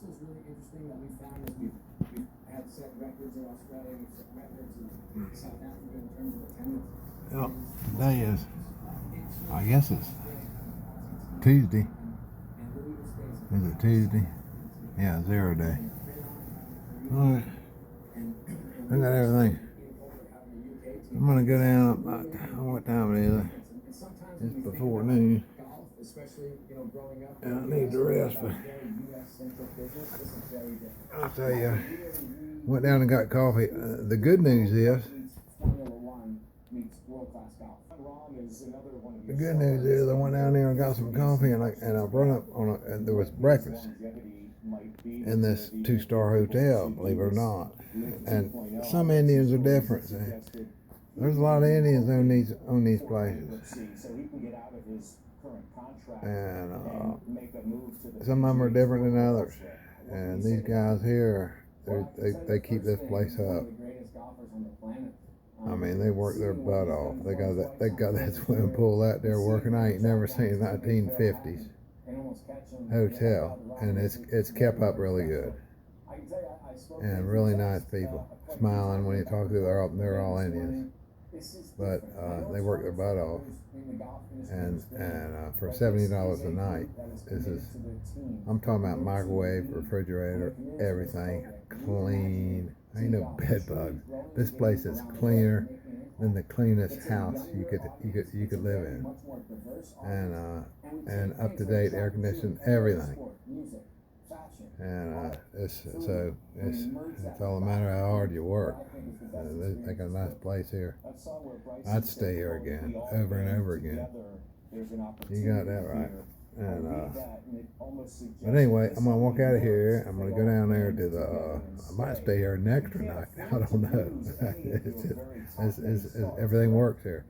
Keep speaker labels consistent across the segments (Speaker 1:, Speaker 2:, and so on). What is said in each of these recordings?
Speaker 1: also is really interesting that we found is we've had set records in Australia, we've set records in South Africa in terms of attendance.
Speaker 2: Well, today is, I guess it's Tuesday. Is it Tuesday? Yeah, 0 day. Alright. I got everything. I'm gonna go down about, I don't know what time it is. It's before noon. And I need to rest, but I'll tell you, went down and got coffee. The good news is, I went down there and got some coffee, and I brought up and there was breakfast in this 2-star hotel, believe it or not. And some Indians are different. See? There's a lot of Indians on these places, and some of them are different than others. And these guys here, they keep this place up. I mean, they work their butt off. They got that swimming pool out there working. I ain't never seen a 1950s hotel, and it's kept up really good. And really nice people, smiling when you talk to them. They're all Indians, but they work their butt off. And for $70 a night, I'm talking about microwave, refrigerator, everything clean. Ain't no bed bugs. This place is cleaner than the cleanest house you could live in, and up to date, air conditioned, everything. And it's all a matter of how hard you work. They got a nice place here. I'd stay here again, over and over again. You got that right. And but anyway, I'm gonna walk out of here. I'm gonna go down there to the. I might stay here an extra night. I don't know. Everything works here.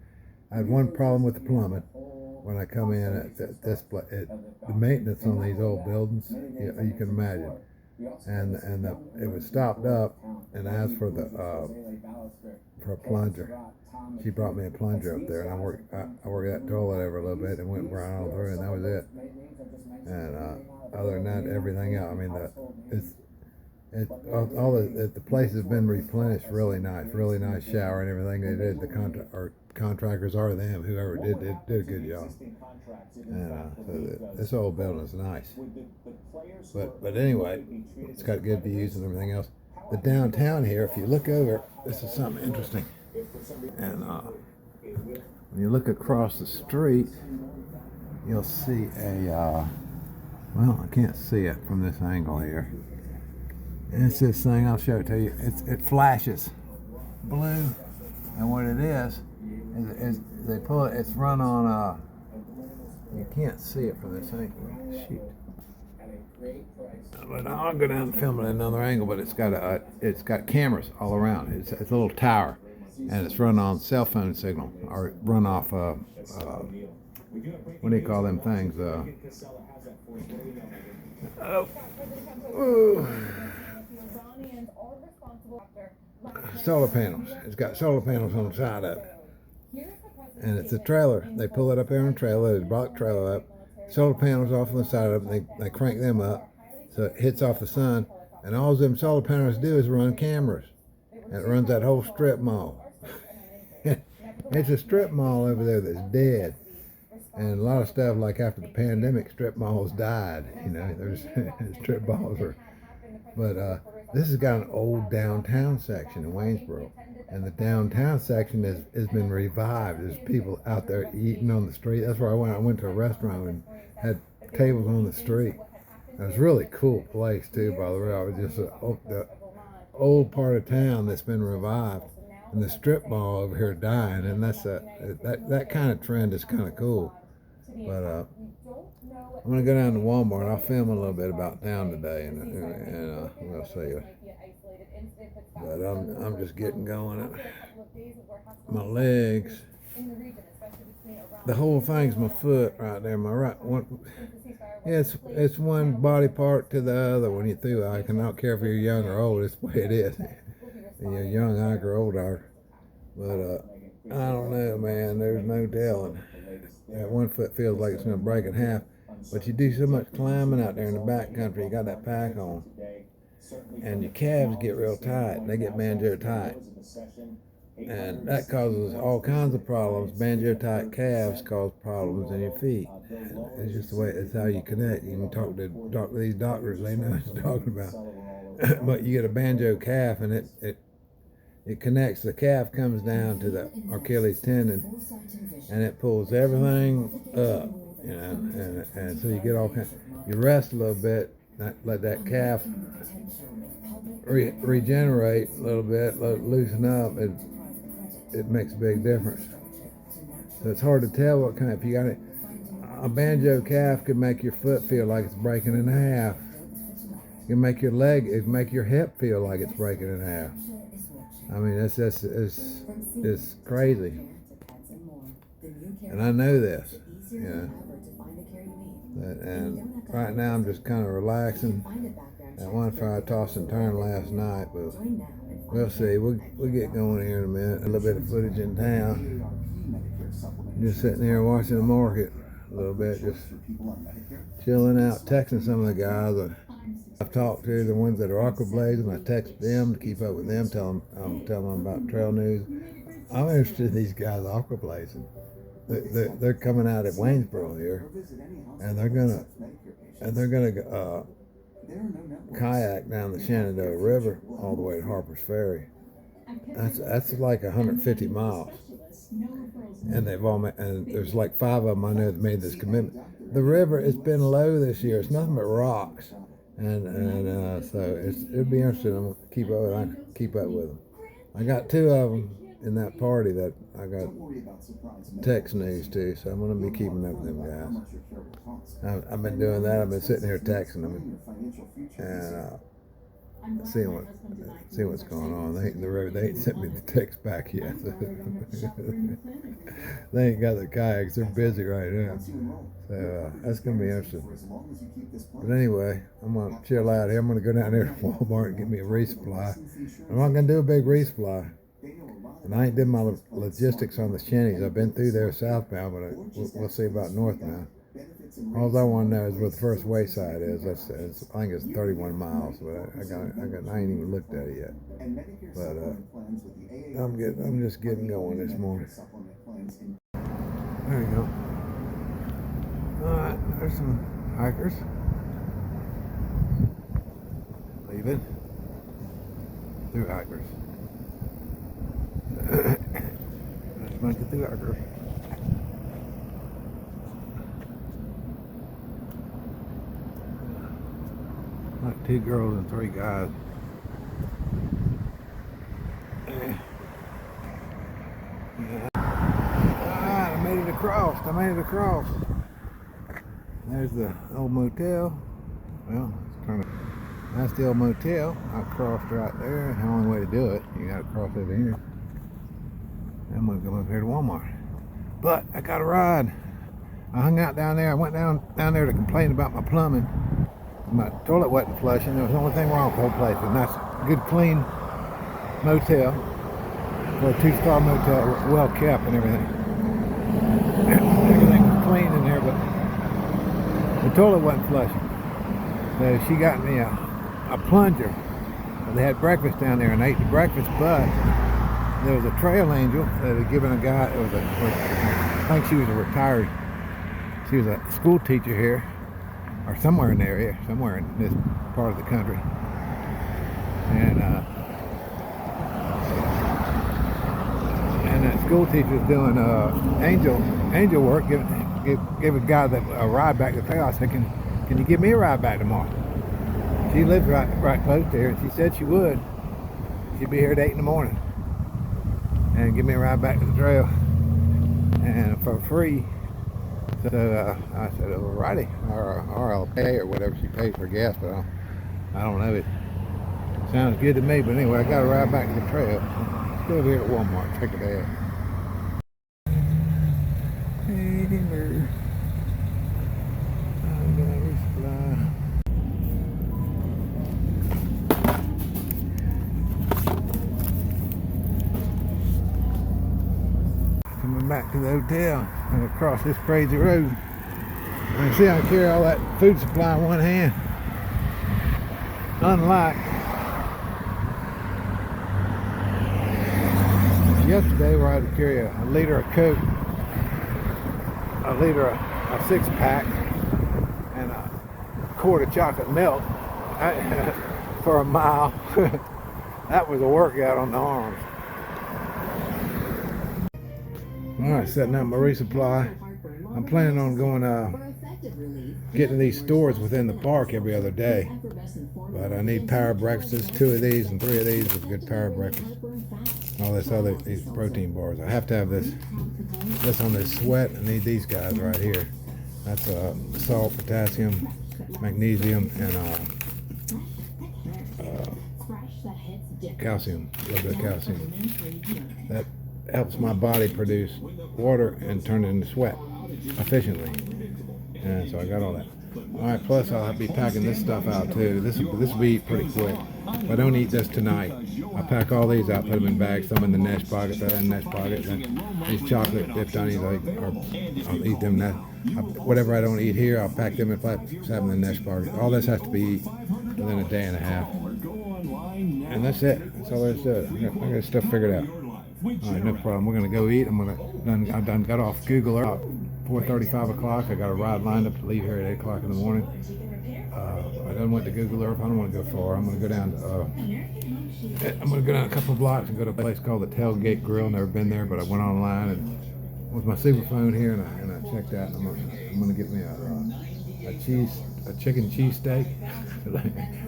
Speaker 2: I had one problem with the plumbing when I come in at this place. The maintenance on these old buildings, you can imagine. And it was stopped up, and I asked for a plunger. She brought me a plunger up there, and I worked that toilet over a little bit and went right on through, and that was it. And other than that, everything else. I mean, the place has been replenished. Really nice shower and everything they did. The contractors are them. Whoever did a good job. And so this old building is nice. But anyway, it's got good views and everything else. The downtown here, if you look over, this is something interesting. And when you look across the street, you'll see well, I can't see it from this angle here. And it's this thing, I'll show it to you. It flashes blue, and what it is they pull it. It's run on you can't see it from this angle. Shoot. But I'll go down and film it at another angle. But it's got cameras all around. It's a little tower, and it's run on cell phone signal, or run off what do you call them things? Solar panels. It's got solar panels on the side of it. And it's a trailer. They pull it up there on a trailer. They brought the trailer up. Solar panels off on the side of it. They crank them up so it hits off the sun. And all them solar panels do is run cameras. And it runs that whole strip mall. It's a strip mall over there that's dead. And a lot of stuff, like after the pandemic, strip malls died. There's strip malls are. But this has got an old downtown section in Waynesboro. And the downtown section has been revived. There's people out there eating on the street. That's where I went. I went to a restaurant and had tables on the street. It was a really cool place too, by the way. It was just the old part of town that's been revived. And the strip mall over here dying, and that kind of trend is kind of cool. But I'm gonna go down to Walmart. I'll film a little bit about town today, and we'll see. But I'm just getting going. My legs, the whole thing's my foot right there. My right one. It's one body part to the other when you're through. I don't care if you're young or old. It's the way it is. And you're young, I grow older. But I don't know, man. There's no telling. That one foot feels like it's going to break in half. But you do so much climbing out there in the backcountry, you got that pack on, and your calves get real tight. They get banjo tight. And that causes all kinds of problems. Banjo tight calves cause problems in your feet. It's just the way, it's how you connect. You can talk to these doctors, they know what you're talking about. But you get a banjo calf and it connects, the calf comes down to the Achilles tendon and it pulls everything up, you know, and so you get all kinds, you rest a little bit, let that calf regenerate a little bit, let it loosen up, it makes a big difference. So it's hard to tell what kind, if you got a banjo calf could make your foot feel like it's breaking in half. It can make your leg, it can make your hip feel like it's breaking in half. I mean, it's crazy. And I know this, you know. And right now I'm just kind of relaxing. That one fire tossed and turned last night, but we'll see. We'll get going here in a minute. A little bit of footage in town. Just sitting here watching the market a little bit, just chilling out, texting some of the guys I've talked to, the ones that are aquablazing. I text them to keep up with them, tell them about trail news. I'm interested in these guys aquablazing. They're coming out at Waynesboro here, and they're gonna kayak down the Shenandoah River all the way to Harper's Ferry. That's like 150 miles, and and there's like 5 of them I know that made this commitment. The river, it's been low this year. It's nothing but rocks. So it'll be interesting. I'm gonna keep up with them. I got 2 of them in that party that I got text news to, so I'm gonna be keeping up with them guys. I've been doing that. I've been sitting here texting them and seeing what's going on. They ain't sent me the text back yet. They ain't got the kayaks. They're busy right now. So that's gonna be interesting. But anyway, I'm gonna chill out here. I'm gonna go down there to Walmart and get me a resupply. I'm not gonna do a big resupply. And I ain't did my logistics on the Shennies. I've been through there southbound, but we'll see about northbound. All I want to know is where the first wayside is. I think it's 31 miles, but I ain't even looked at it yet. But I'm just getting going this morning. There you go. All right, there's some hikers leaving. Through hikers. There's a bunch of through hikers. Like 2 girls and 3 guys. Yeah. Alright, I made it across. There's the old motel. Well, that's the old motel. I crossed right there. The only way to do it, you gotta cross over here. I'm gonna come up here to Walmart. But I got a ride. I hung out down there. I went down there to complain about my plumbing. My toilet wasn't flushing. There was the only thing wrong with the whole place. It was a nice, good, clean motel. For a 2-star motel, well kept and everything. Everything was clean in there, but the toilet wasn't flushing. So she got me a plunger. They had breakfast down there and I ate the breakfast, but there was a trail angel that had given a guy, I think she was a school teacher here, or somewhere in the area, somewhere in this part of the country. And that school teacher was doing angel work, give a guy a ride back to the trail. I said, can you give me a ride back tomorrow? She lived right close to here, and she said she would. She'd be here at 8 in the morning and give me a ride back to the trail, and for free. So I said, alrighty, or I'll pay or whatever she paid for gas, but I don't know. It sounds good to me, but anyway, I got to ride back to the trail. Let's go over here at Walmart, check it out. Hey, dinner. I'm gonna resupply. Coming back to the hotel and across this crazy road. can see I can carry all that food supply in one hand. Unlike yesterday where I had to carry a liter of Coke, a 6-pack, and a quart of chocolate milk for a mile. That was a workout on the arms. Alright, setting up my resupply. I'm planning on going getting these stores within the park every other day. But I need power breakfasts, 2 of these and 3 of these with good power breakfast. All these protein bars. I have to have this on this sweat. I need these guys right here. That's salt, potassium, magnesium, and calcium, a little bit of calcium. That helps my body produce water and turn it into sweat efficiently. And so I got all that. Alright, plus I'll be packing this stuff out too. This will be pretty quick. If I don't eat this tonight, I'll pack all these out, put them in bags, some in the neck pocket, throw in the neck pocket. Then these chocolate dipped onions, I'll eat them. Whatever I don't eat here, I'll pack them and have them in the neck pocket. All this has to be within a day and a half. And that's it. That's all there is to it. I got this stuff figured out. Alright, no problem. We're gonna go eat. I done got off Google Earth. 4:35 o'clock. I got a ride lined up to leave here at 8 o'clock in the morning. I done went to Google Earth. I don't want to go far. I'm gonna go down a couple of blocks and go to a place called the Tailgate Grill. Never been there, but I went online and with my super phone here and I checked out. And I'm gonna get me a chicken cheesesteak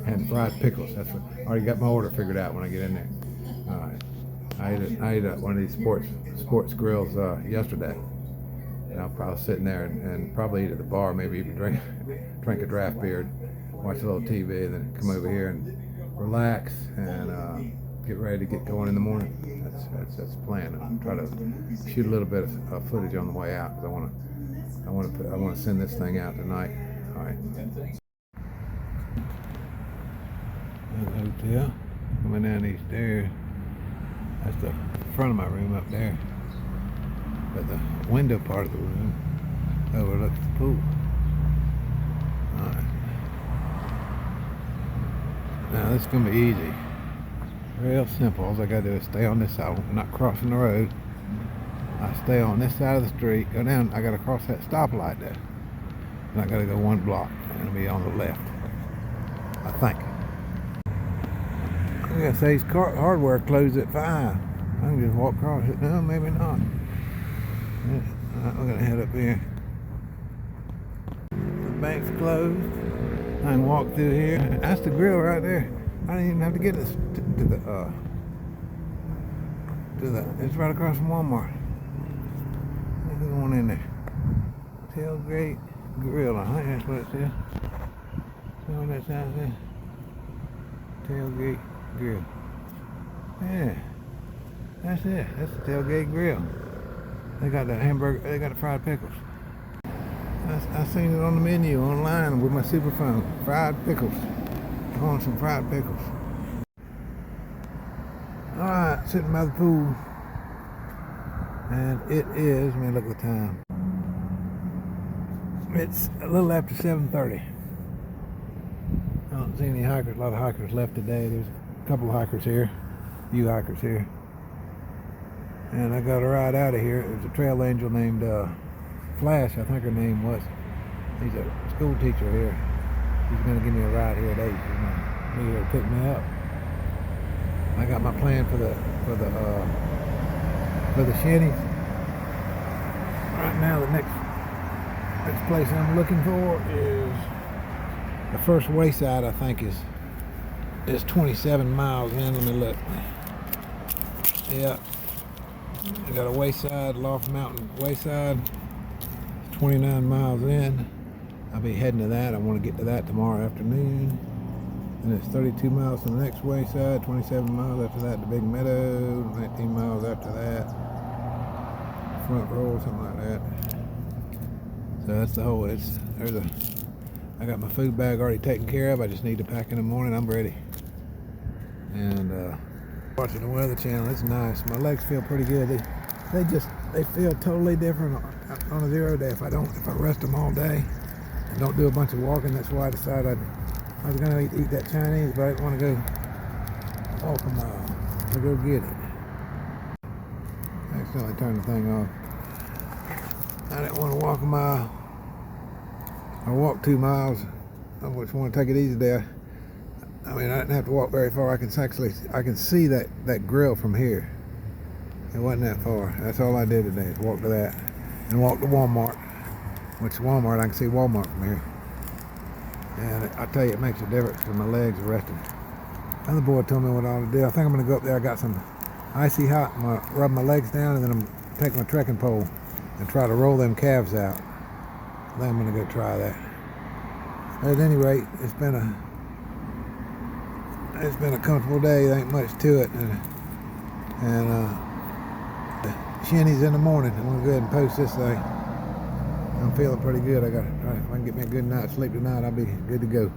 Speaker 2: and fried pickles. I already got my order figured out when I get in there. All right. I ate one of these sports grills yesterday. And I'll probably sit in there and probably eat at the bar, maybe even drink a draft beer, watch a little TV, and then come over here and relax and get ready to get going in the morning. That's the plan. I'll try to shoot a little bit of footage on the way out because I want to send this thing out tonight. All right. There's the hotel. Coming down these stairs. That's the front of my room up there. But the window part of the room overlooks the pool. Alright. Now this is going to be easy. Real simple. All I got to do is stay on this side. I'm not crossing the road. I stay on this side of the street. Go down. I got to cross that stoplight there. And I got to go 1 block. I'm going to be on the left. I think. I gotta say his hardware closed at 5. I can just walk across it. No, maybe not. I'm gonna head up here. The bank's closed. I can walk through here. That's the grill right there. I didn't even have to get this to the. It's right across from Walmart. There's one in there. Tailgate Grill. I think that's what it says. See what that sounds there? Tailgate Grill. Yeah, that's it. That's the Tailgate Grill. They got the hamburger. They got the fried pickles. I seen it on the menu online with my super phone. Fried pickles. I want some fried pickles. All right, sitting by the pool, and it is. Let me look at the time. It's a little after 7:30. I don't see any hikers. A lot of hikers left today. There's a couple of hikers here, a few hikers here. And I got a ride out of here. There's a trail angel named Flash, I think her name was. He's a school teacher here. He's going to give me a ride here at 8. He's going to be here to pick me up. I got my plan for the shinnies. Right now, the next place I'm looking for is the first wayside. I think is 27 miles in. Let me look. Yeah, I got a wayside, Loft Mountain wayside. 29 miles in. I'll be heading to that. I want to get to that tomorrow afternoon. And it's 32 miles to the next wayside, 27 miles after that to Big Meadow, 19 miles after that, Front Row, something like that. So that's the whole. I got my food bag already taken care of. I just need to pack in the morning. I'm ready. And watching the Weather Channel, it's nice. My legs feel pretty good. They feel totally different on a 0 day if I rest them all day. I don't do a bunch of walking. That's why I decided I was gonna eat that Chinese, but I didn't want to go walk a mile to go get it. I accidentally turned the thing off. I didn't want to walk a mile. I walked 2 miles. I just want to take it easy there. I mean, I didn't have to walk very far. I can see that grill from here. It wasn't that far. That's all I did today, is walk to that and walk to Walmart. Which Walmart, I can see Walmart from here. And I tell you, it makes a difference because my legs are resting. Another boy told me what I ought to do. I think I'm going to go up there. I got some icy hot. I'm going to rub my legs down, and then I'm going to take my trekking pole and try to roll them calves out. Then I'm going to go try that. At any rate, it's been a comfortable day. There ain't much to it. And the shinny's in the morning. I'm going to go ahead and post this thing. I'm feeling pretty good. If I can get me a good night's sleep tonight, I'll be good to go.